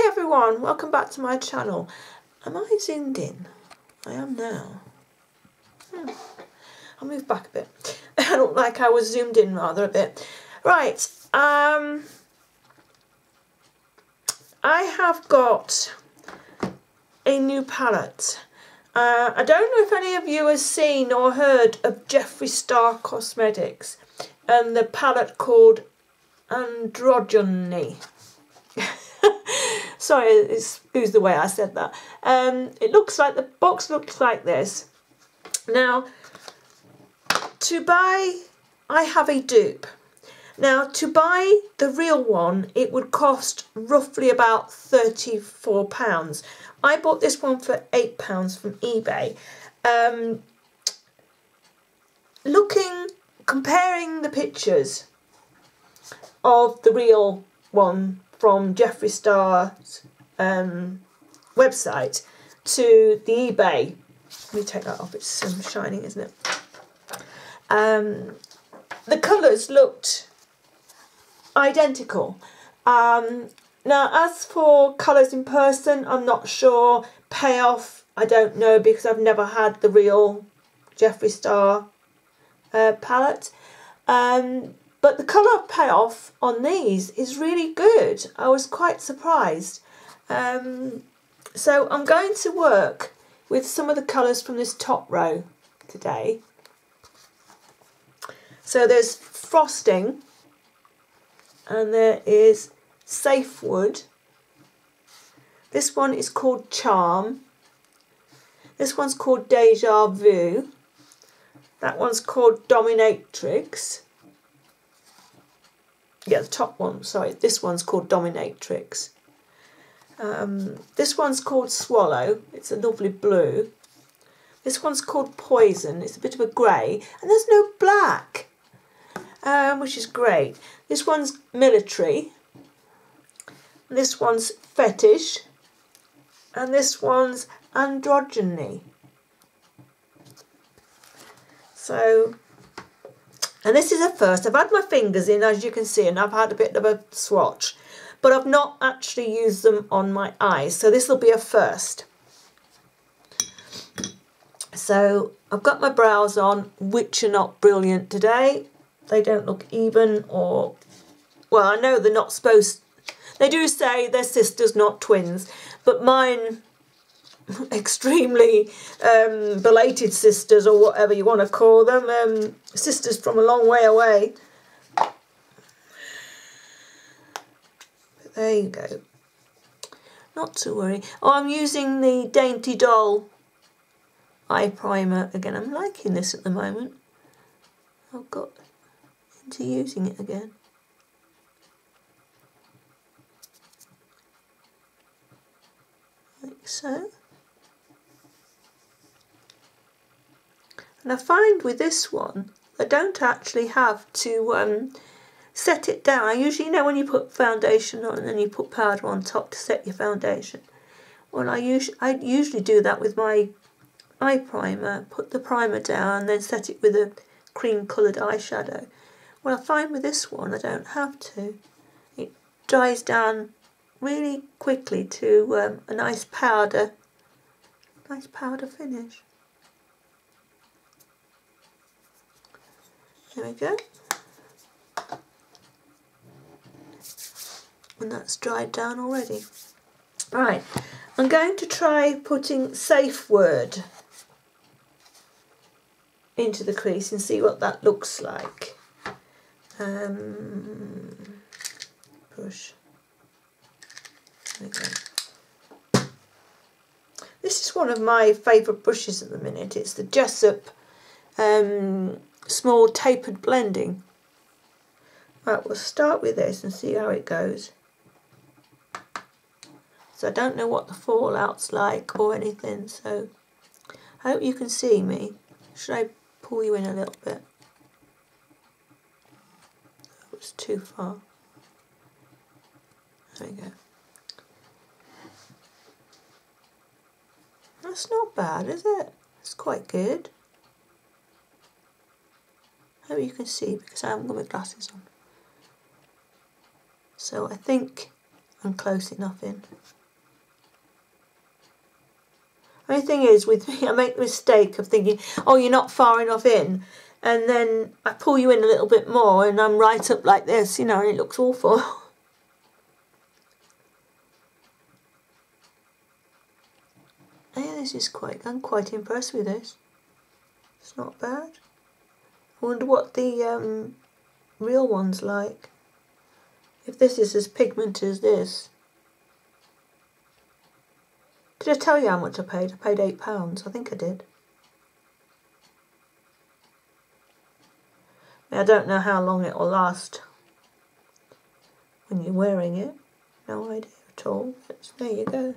Hi everyone, welcome back to my channel. Am I zoomed in? I am now. I'll move back a bit. I look like I was zoomed in rather a bit. Right, I have got a new palette. I don't know if any of you have seen or heard of Jeffree Star Cosmetics and the palette called Androgyny. Sorry, excuse the way I said that. It looks like, the box looks like this. Now, to buy, I have a dupe. Now, to buy the real one, it would cost roughly about £34. I bought this one for £8 from eBay. Comparing the pictures of the real one from Jeffree Star's website to the eBay. Let me take that off, it's shining, isn't it? The colours looked identical. Now, as for colours in person, I'm not sure. Payoff, I don't know, because I've never had the real Jeffree Star palette. But the colour payoff on these is really good. I was quite surprised. So I'm going to work with some of the colours from this top row today. So there's Frosting, and there is Safe Wood. This one is called Charm. This one's called Deja Vu. That one's called Dominatrix. Yeah, the top one, sorry, this one's called Dominatrix. This one's called Swallow, it's a lovely blue. This one's called Poison, it's a bit of a grey, and there's no black, which is great. This one's Military, this one's Fetish, and this one's Androgyny. So, and this is a first. I've had my fingers in, as you can see, and I've had a bit of a swatch, but I've not actually used them on my eyes, so this will be a first. So I've got my brows on, which are not brilliant today. They don't look even, or, well, I know they're not supposed, they do say they're sisters, not twins, but mine, extremely belated sisters, or whatever you want to call them, sisters from a long way away. But there you go. Not to worry. Oh, I'm using the Dainty Doll eye primer again. I'm liking this at the moment. I've got into using it again. Like so. And I find with this one, I don't actually have to set it down. I usually, you know, when you put foundation on and then you put powder on top to set your foundation. Well, I usually do that with my eye primer, put the primer down and then set it with a cream coloured eyeshadow. Well, I find with this one, I don't have to. It dries down really quickly to a nice powder finish. There we go. And that's dried down already. Right, I'm going to try putting Safe Word into the crease and see what that looks like. Brush. There we go. This is one of my favourite brushes at the minute. It's the Jessup Small Tapered Blending. Right, we'll start with this and see how it goes. So I don't know what the fallout's like or anything, so I hope you can see me. Should I pull you in a little bit? That was too far. There we go. That's not bad, is it? It's quite good. I hope you can see because I haven't got my glasses on. So I think I'm close enough in. Only thing is, with me, I make the mistake of thinking, oh, you're not far enough in, and then I pull you in a little bit more and I'm right up like this, you know, and it looks awful. Yeah, this is I'm quite impressed with this. It's not bad. I wonder what the real one's like. If this is as pigmented as this. Did I tell you how much I paid? I paid £8. I think I did. I don't know how long it will last when you're wearing it. No idea at all. But there you go.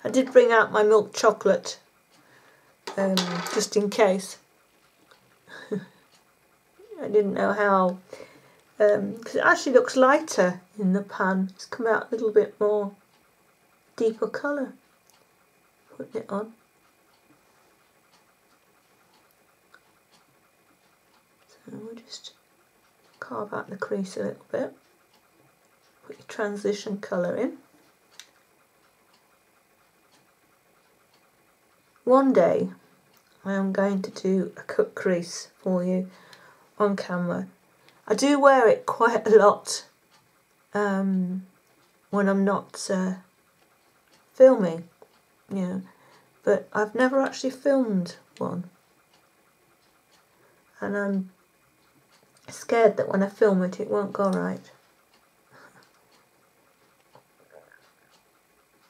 I did bring out my milk chocolate just in case. I didn't know how, because it actually looks lighter in the pan. It's come out a little bit more deeper colour. Putting it on. So we'll just carve out the crease a little bit. Put your transition colour in. One day I am going to do a cut crease for you on camera. I do wear it quite a lot when I'm not filming, you know, but I've never actually filmed one, and I'm scared that when I film it, it won't go right.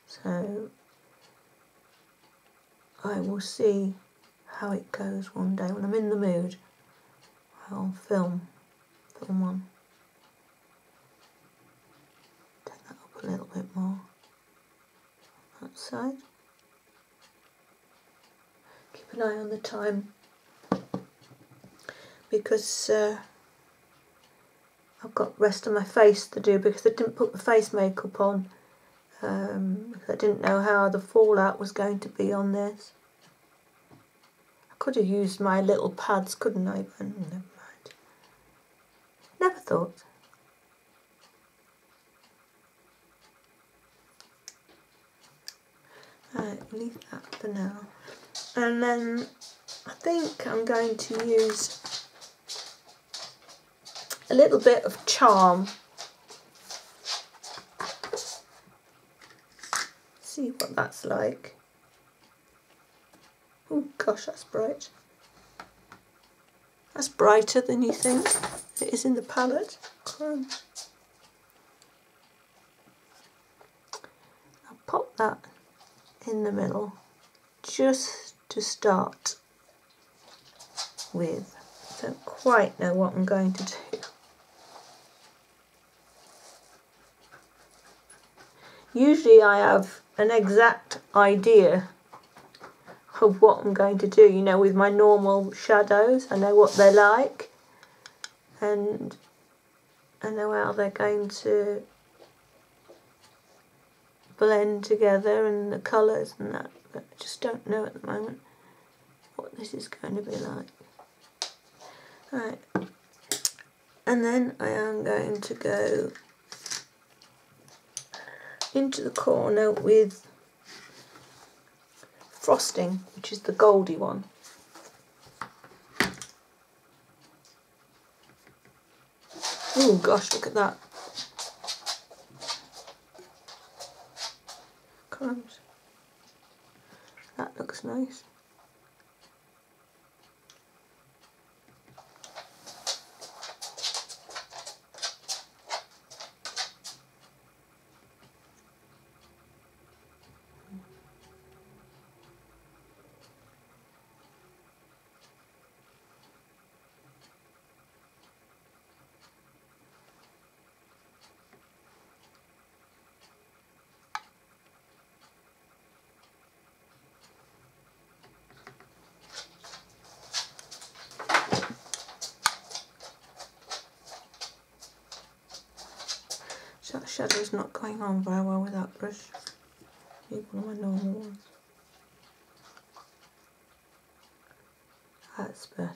So I will see how it goes one day. When I'm in the mood, I'll film one. Take that up a little bit more. That side. Keep an eye on the time, because I've got the rest of my face to do, because I didn't put the face makeup on. I didn't know how the fallout was going to be on this. I could have used my little pads, couldn't I? But never mind. Never thought. Right, leave that for now. And then I think I'm going to use a little bit of charm. See what that's like. Oh gosh, that's bright. That's brighter than you think it is in the palette. Crumbs. I'll pop that in the middle just to start with. I don't quite know what I'm going to do. Usually I have an exact idea of what I'm going to do, you know, with my normal shadows. I know what they're like, and I know how they're going to blend together and the colours and that, but I just don't know at the moment what this is going to be like. Right, and then I am going to go into the corner with frosting, which is the goldy one. Oh gosh, look at that. Crumbs. That looks nice. That shadow's not going on very well with that brush. Use one of my normal ones. That's better.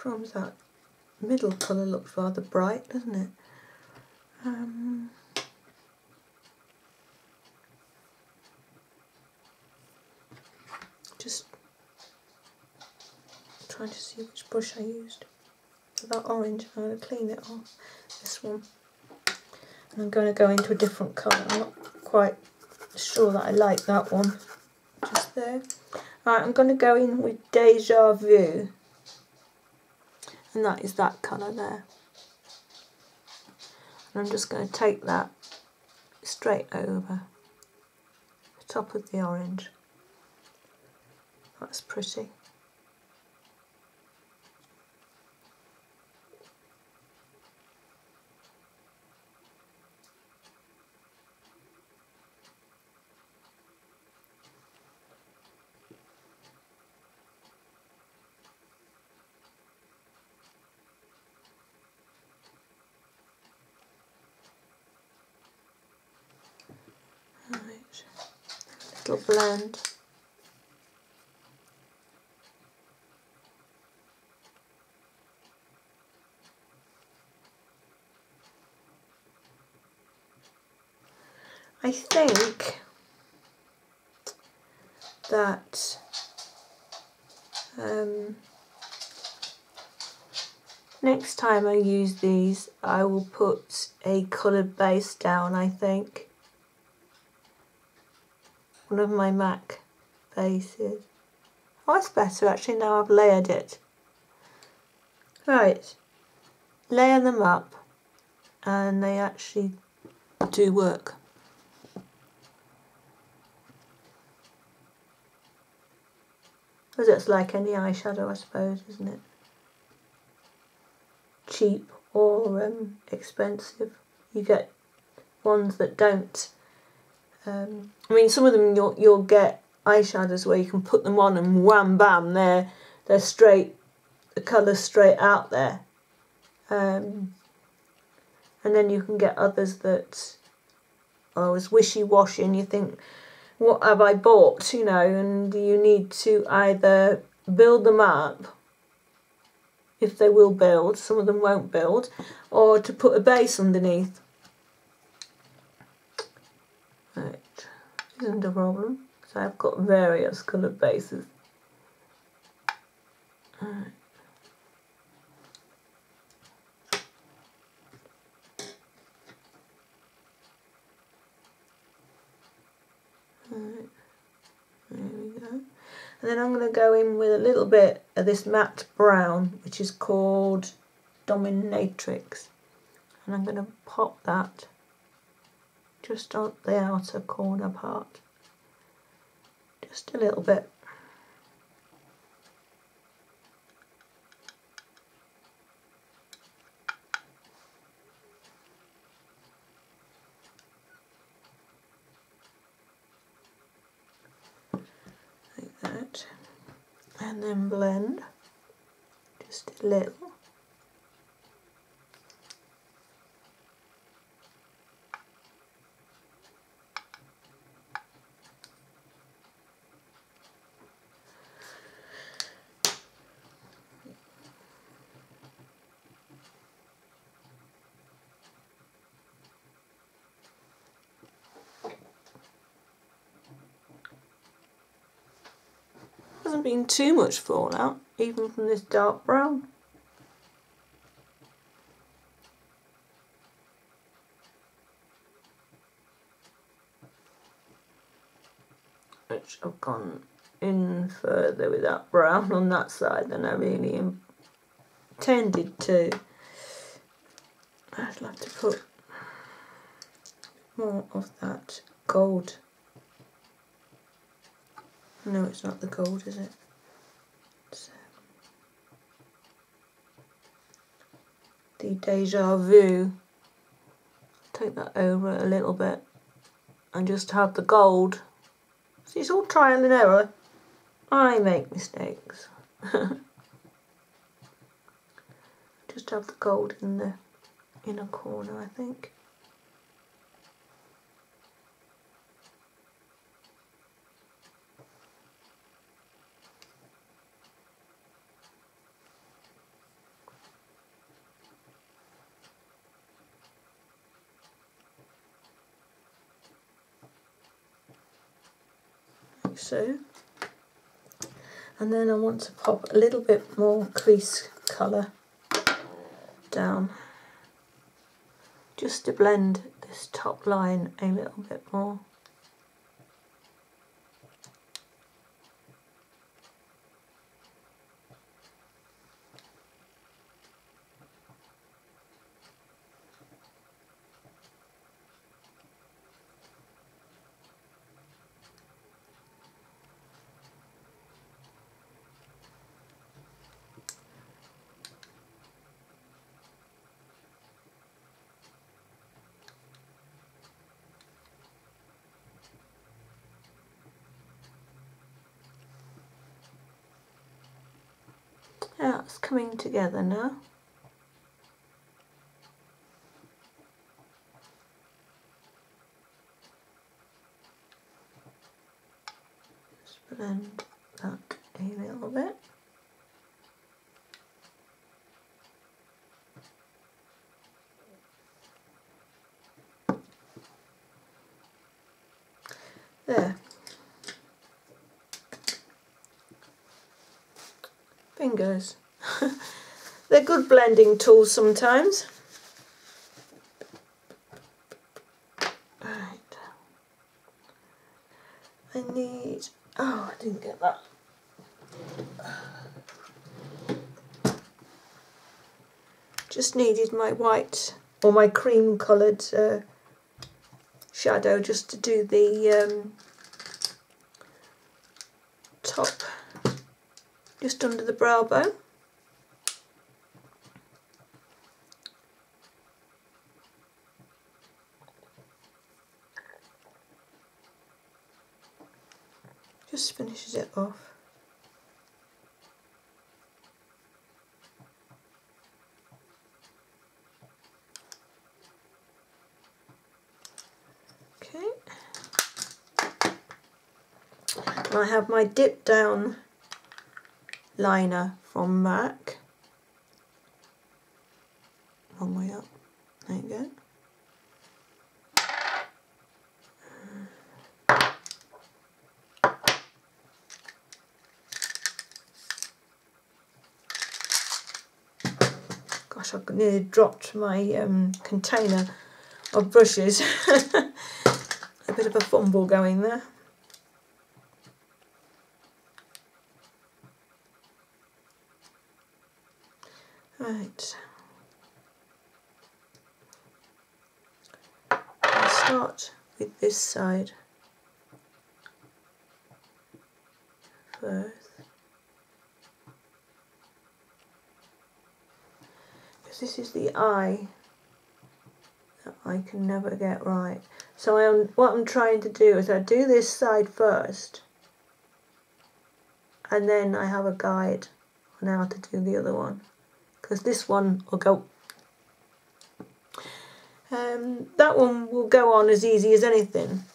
crumbs, that middle colour looks rather bright, doesn't it? Just trying to see which brush I used. For that orange, I'm going to clean it off, this one. And I'm going to go into a different colour. I'm not quite sure that I like that one. Just there. Right, I'm going to go in with Deja Vu. And that is that colour there. And I'm just going to take that straight over the top of the orange. That's pretty. Right. Little blend. I think that next time I use these, I will put a coloured base down, I think. One of my MAC bases. Oh, that's better actually, now I've layered it. Right, layer them up and they actually do work. Because it's like any eyeshadow, I suppose, isn't it? Cheap or expensive. You get ones that don't. I mean, some of them you'll get eyeshadows where you can put them on and wham bam, they're straight, the colour's straight out there. And then you can get others that are as wishy-washy and you think, what have I bought, you know, and you need to either build them up, if they will build, some of them won't build, or to put a base underneath. Right, isn't a problem, so I've got various coloured bases. Right. Right. There we go. And then I'm going to go in with a little bit of this matte brown, which is called Dominatrix. And I'm going to pop that just on the outer corner part. Just a little bit. Like that. And then blend. Just a little. Hasn't been too much fallout, even from this dark brown. Which I've gone in further with that brown on that side than I really intended to. I'd like to put more of that gold. No, it's not the gold, is it? It's the Deja Vu. Take that over a little bit and just have the gold. See, it's all trial and error. I make mistakes. Just have the gold in the inner corner, I think. like so. And then I want to pop a little bit more crease colour down, just to blend this top line a little bit more. Yeah, it's coming together now. Just blend that a little bit. There. Fingers. They're good blending tools sometimes. Right. I need... oh, I didn't get that. Just needed my white or my cream coloured shadow just to do the top, just under the brow bone. Just finishes it off. Okay. And I have my dip down liner from MAC. One way up. There you go. Gosh, I nearly dropped my container of brushes. A bit of a fumble going there. Right. I'll start with this side first. Because this is the eye that I can never get right. So what I'm trying to do is I do this side first, and then I have a guide on how to do the other one. Because this one will go... that one will go on as easy as anything.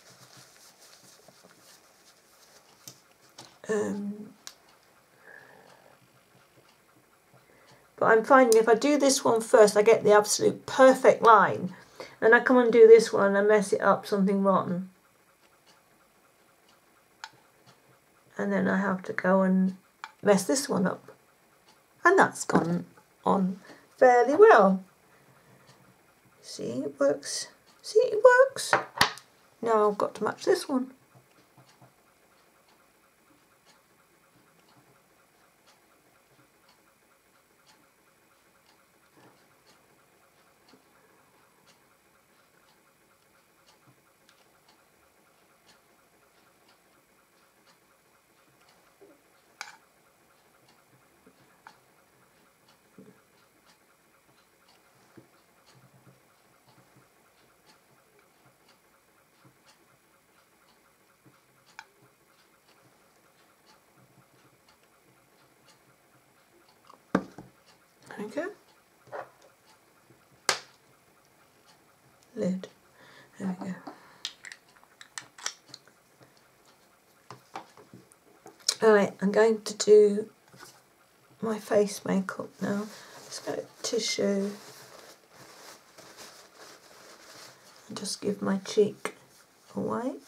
But I'm finding if I do this one first, I get the absolute perfect line. Then I come and do this one and mess it up, something rotten. And then I have to go and mess this one up. And that's gone on fairly well. See, it works. See, it works. Now I've got to match this one. Okay. Lid. There we go. Alright, I'm going to do my face makeup now. Just get a tissue and just give my cheek a wipe.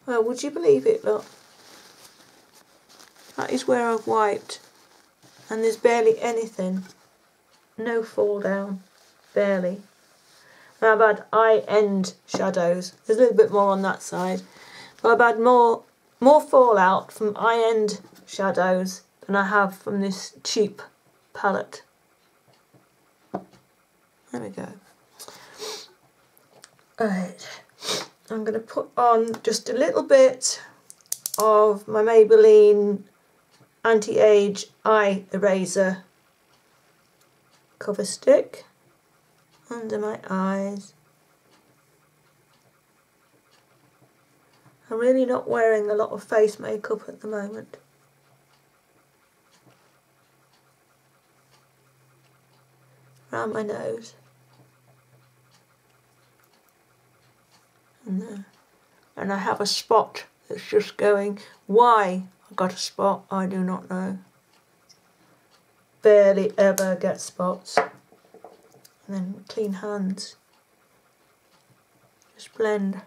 Well, would you believe it, look? That is where I've wiped. And there's barely anything. No fall down. Barely. Now I've had eye-end shadows. There's a little bit more on that side. But I've had more fallout from eye-end shadows than I have from this cheap palette. There we go. Alright. I'm going to put on just a little bit of my Maybelline Anti-Age Eye Eraser cover stick under my eyes. I'm really not wearing a lot of face makeup at the moment. Around my nose. And there. And I have a spot that's just going. Why I got a spot, I do not know. Barely ever get spots. And then clean hands. Just blend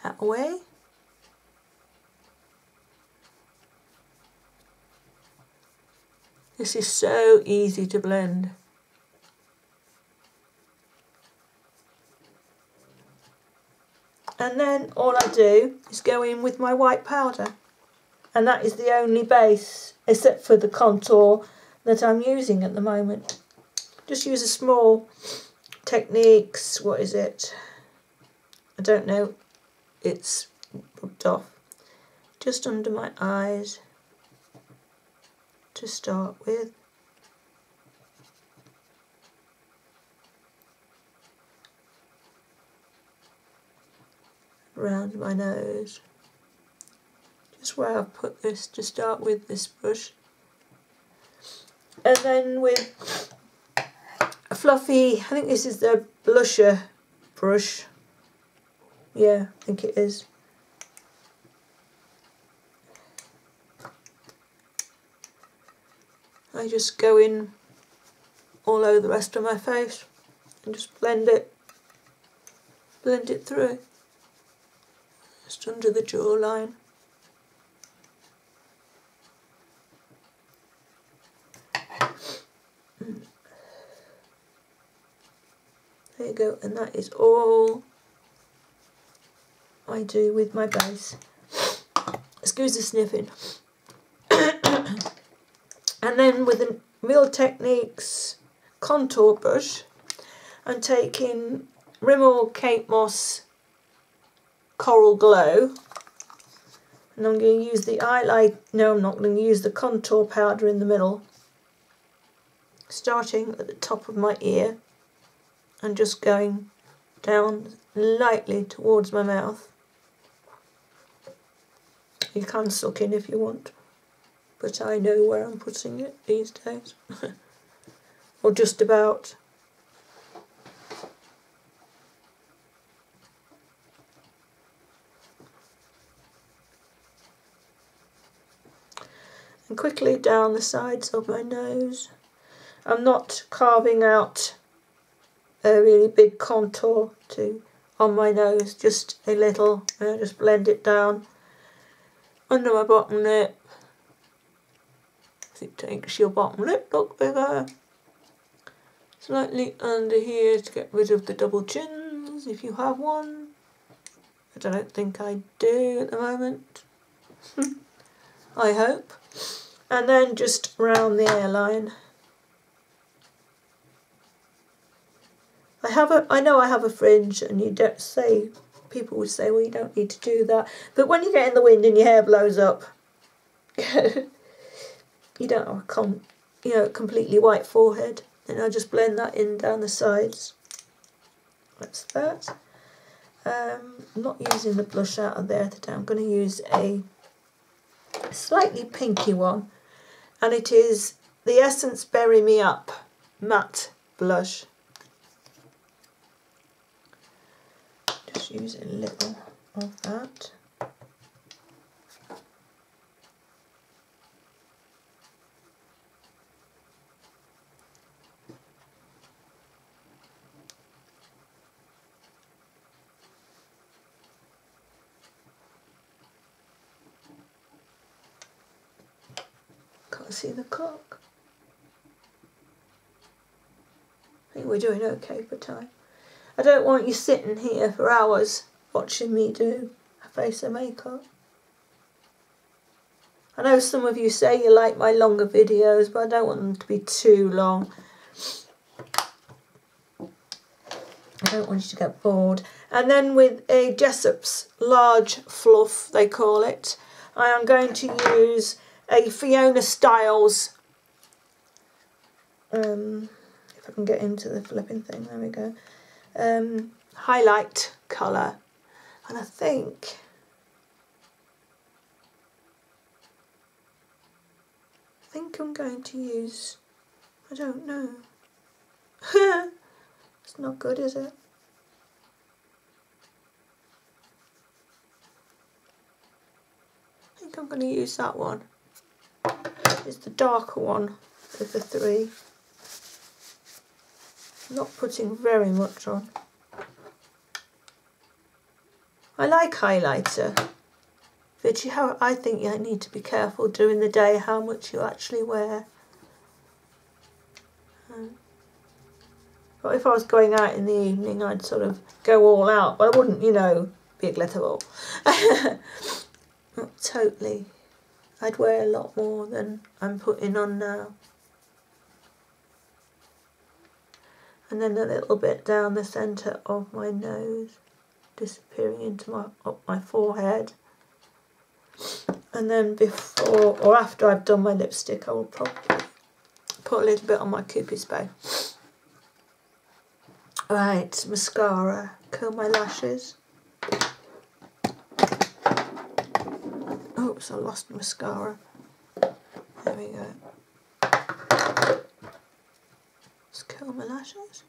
that away. This is so easy to blend. And then all I do is go in with my white powder. And that is the only base, except for the contour, that I'm using at the moment. Just use a small Techniques, what is it? I don't know, it's rubbed off. Just under my eyes to start with. Around my nose. Just where I've put this to start with, this brush. And then with a fluffy, I think this is the blusher brush. Yeah, I think it is. I just go in all over the rest of my face and just blend it through. Just under the jawline. There you go, and that is all I do with my base. Excuse the sniffing. And then with the Real Techniques contour brush, I'm taking Rimmel Kate Moss Coral Glow, and I'm going to use the highlight. No, I'm not going to use the contour powder in the middle, starting at the top of my ear and just going down lightly towards my mouth. You can suck in if you want, but I know where I'm putting it these days. Or just about. And quickly down the sides of my nose. I'm not carving out a really big contour on my nose, just a little. I just blend it down under my bottom lip. It takes your bottom lip look bigger. Slightly under here to get rid of the double chins if you have one. I don't think I do at the moment. I hope. And then just round the hairline. I know I have a fringe, and people would say, well, you don't need to do that. But when you get in the wind and your hair blows up, you don't have a completely white forehead. And I just blend that in down the sides. That's that. I'm not using the blush out of there today. I'm going to use a slightly pinky one, and it is the Essence Bury Me Up matte blush. Just use a little of that. see the clock. I think we're doing okay for time. I don't want you sitting here for hours watching me do a face of makeup. I know some of you say you like my longer videos, but I don't want them to be too long. I don't want you to get bored. And then with a Jessop's Large Fluff, they call it, I am going to use a Fiona Styles, if I can get into the flipping thing, there we go, highlight colour. And I think I'm going to use, I don't know. It's not good, is it? I think I'm going to use that one. It's the darker one of the three. Not putting very much on. I like highlighter, but I think you need to be careful during the day how much you actually wear. But if I was going out in the evening, I'd sort of go all out, but I wouldn't, you know, be a glitter ball. Not totally. I'd wear a lot more than I'm putting on now. And then a little bit down the centre of my nose, disappearing into up my forehead. And then before or after I've done my lipstick, I will probably put a little bit on my Cupid's bow. Right, mascara, curl my lashes. Oops, I lost mascara. There we go. Just curl my lashes.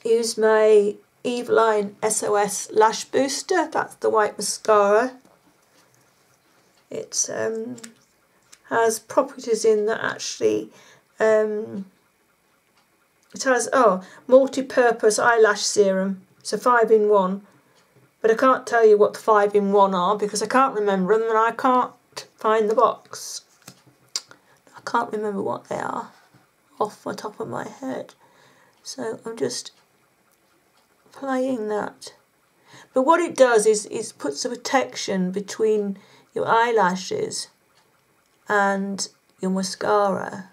Use my Eveline SOS Lash Booster. That's the white mascara. It has properties in that actually it has multi-purpose eyelash serum, so 5-in-1, but I can't tell you what the 5-in-1 are because I can't remember them and I can't find the box. I can't remember what they are off the top of my head, so I'm just applying that. But what it does is puts a protection between your eyelashes and your mascara,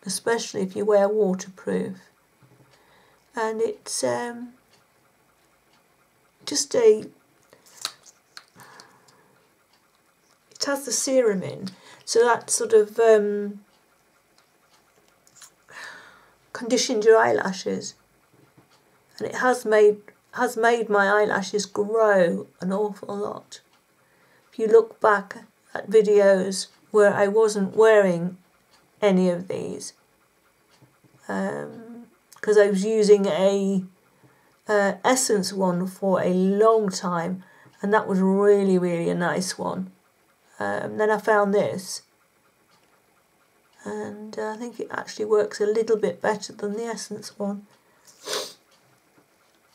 especially if you wear waterproof. And it's just it has the serum in, so that sort of conditioned your eyelashes, and it has made my eyelashes grow an awful lot. If you look back at videos where I wasn't wearing any of these, because I was using a Essence one for a long time, and that was really, really a nice one. Then I found this, and I think it actually works a little bit better than the Essence one.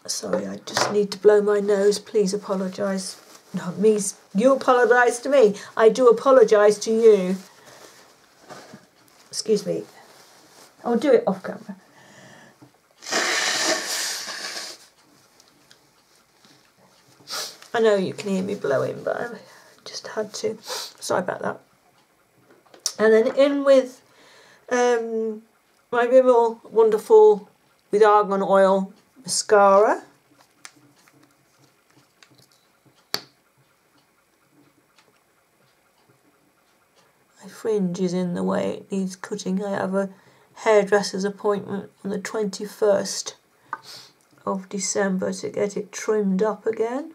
Sorry, I just need to blow my nose. Please apologise. Not me. You apologise to me. I do apologise to you. Excuse me. I'll do it off camera. I know you can hear me blowing, but I just had to. Sorry about that. And then in with my Rimmel Wonderful with Argan Oil mascara. My fringe is in the way, it needs cutting. I have a hairdresser's appointment on the 21st of December to get it trimmed up again.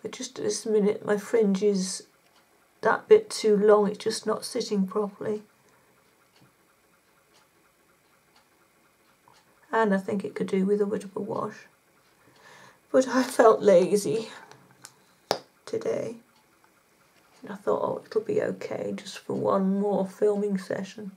But just at this minute my fringe is that bit too long, it's just not sitting properly. And I think it could do with a bit of a wash. But I felt lazy today. I thought, oh, it'll be okay just for one more filming session.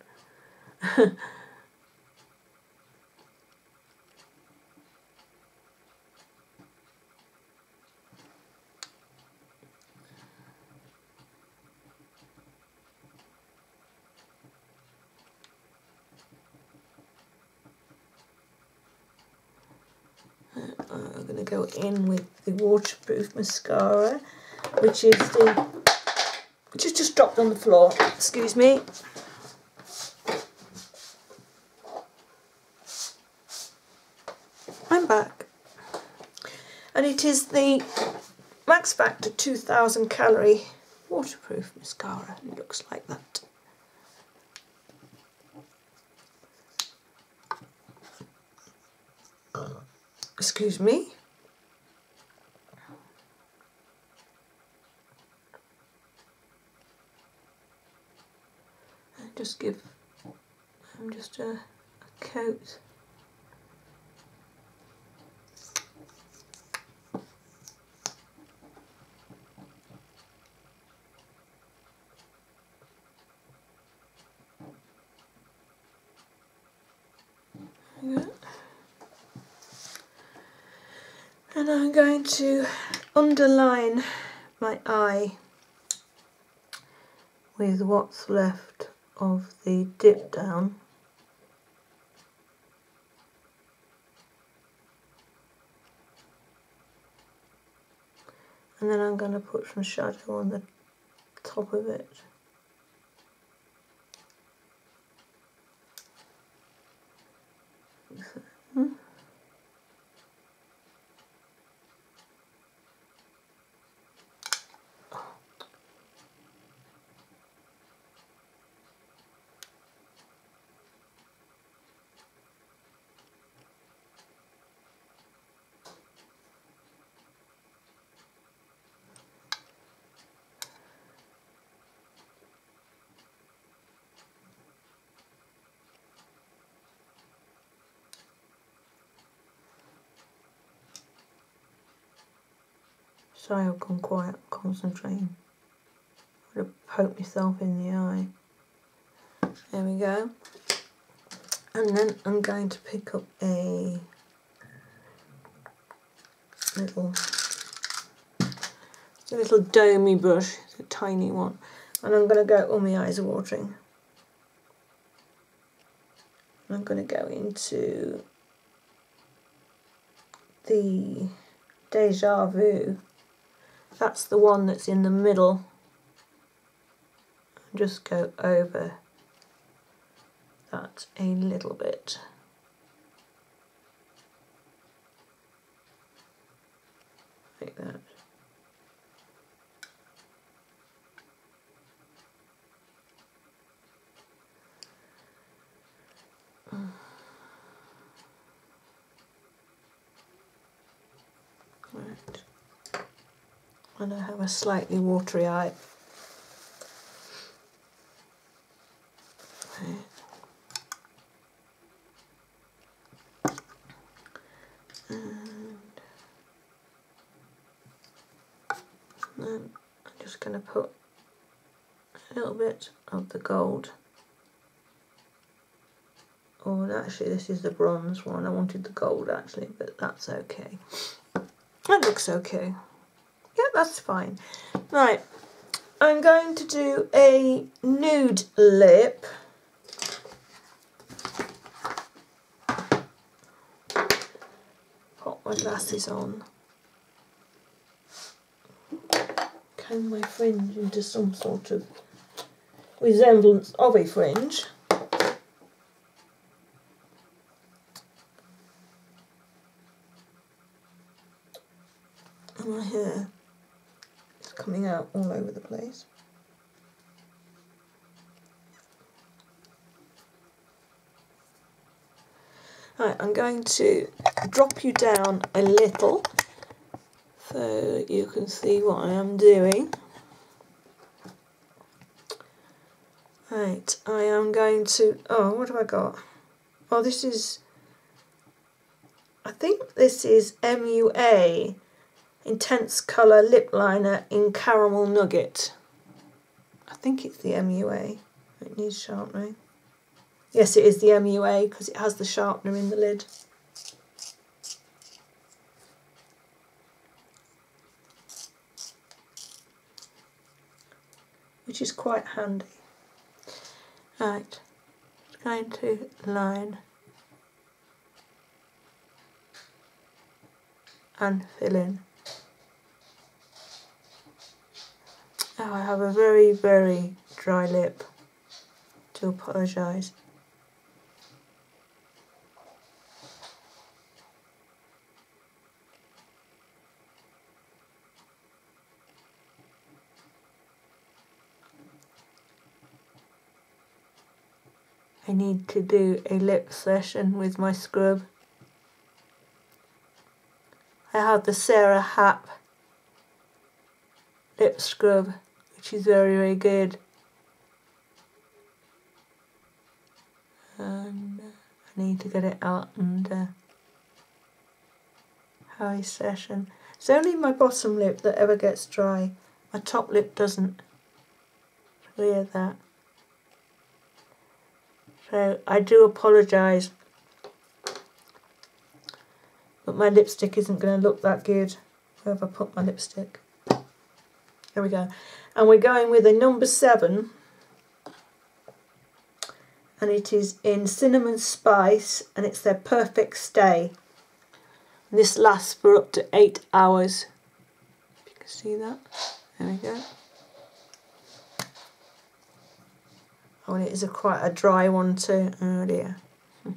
I'm going to go in with the waterproof mascara, which is just dropped on the floor. Excuse me. I'm back, and it is the Max Factor 2000 calorie waterproof mascara. It looks like that. Excuse me. Just give just a coat. Yeah. And I'm going to underline my eye with what's left of the dip down. And then I'm going to put some shadow on the top of it. Sorry, I've gone quiet, concentrating. I would have poked myself in the eye. There we go. And then I'm going to pick up a little domey brush, a tiny one, and I'm going to go, oh, my eyes are watering. I'm going to go into the Deja Vu. That's the one that's in the middle. And just go over that a little bit. Like that. Right. And I have a slightly watery eye. And then I'm just going to put a little bit of the gold. Oh, actually this is the bronze one. I wanted the gold actually, but that's okay. That looks okay. Yeah, that's fine. Right, I'm going to do a nude lip. Pop my glasses on. Comb my fringe into some sort of resemblance of a fringe. And my hair is coming out all over the place. Right, I'm going to drop you down a little so that you can see what I am doing. Right, I am going to, oh, what have I got? Oh, this is, I think this is MUA Intense Colour Lip Liner in Caramel Nugget. I think it's the MUA. It needs sharpening. Yes, it is the MUA because it has the sharpener in the lid. Which is quite handy. Right, just going to line and fill in. Oh, I have a very, very dry lip. Do apologise. I need to do a lip session with my scrub. I have the Sarah Happ lip scrub, which is very, very good. And I need to get it out and have a session. It's only my bottom lip that ever gets dry. My top lip doesn't. Clear that. So I do apologise, but my lipstick isn't going to look that good. Where have I put my lipstick? There we go. And we're going with a number 7, and it is in Cinnamon Spice, and it's their Perfect Stay. And this lasts for up to 8 hours. If you can see that. There we go. Oh, and it is quite a dry one too. Oh dear. Oh,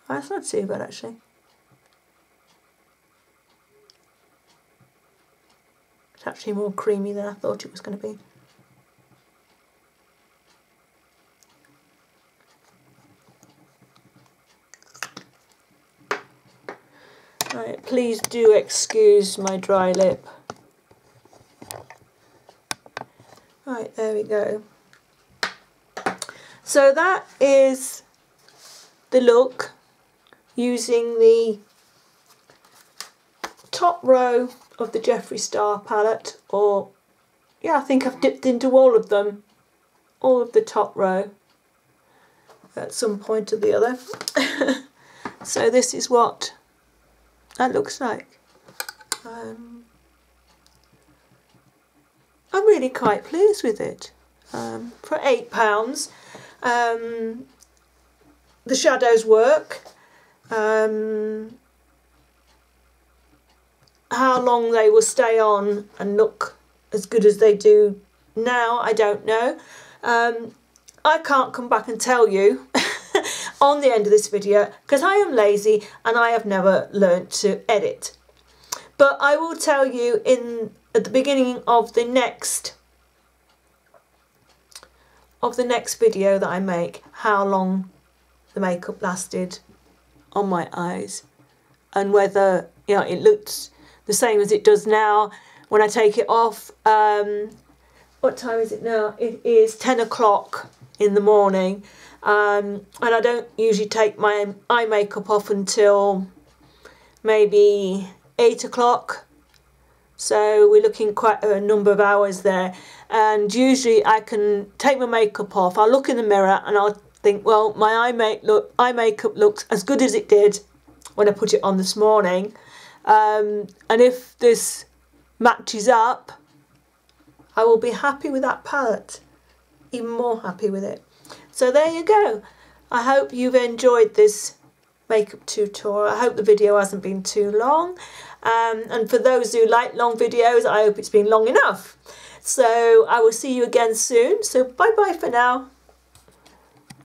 that's not too bad actually. It's actually more creamy than I thought it was going to be. Right, please do excuse my dry lip. Right, there we go. So that is the look using the top row of the Jeffree Star palette, or yeah, I think I've dipped into all of them, all of the top row at some point or the other. So this is what that looks like. I'm really quite pleased with it. For £8, the shadows work. How long they will stay on and look as good as they do now, I don't know. I can't come back and tell you on the end of this video because I am lazy and I have never learnt to edit. But I will tell you at the beginning of the next video that I make how long the makeup lasted on my eyes and whether, you know, it looks the same as it does now when I take it off. What time is it now? It is 10 o'clock in the morning, and I don't usually take my eye makeup off until maybe 8 o'clock. So we're looking quite a number of hours there, and usually I can take my makeup off, I'll look in the mirror and I'll think, well, my eye makeup looks as good as it did when I put it on this morning, and if this matches up, I will be happy with that palette, even more happy with it. So there you go. I hope you've enjoyed this makeup tutorial. I hope the video hasn't been too long. And for those who like long videos, I hope it's been long enough. So I will see you again soon. So bye bye for now.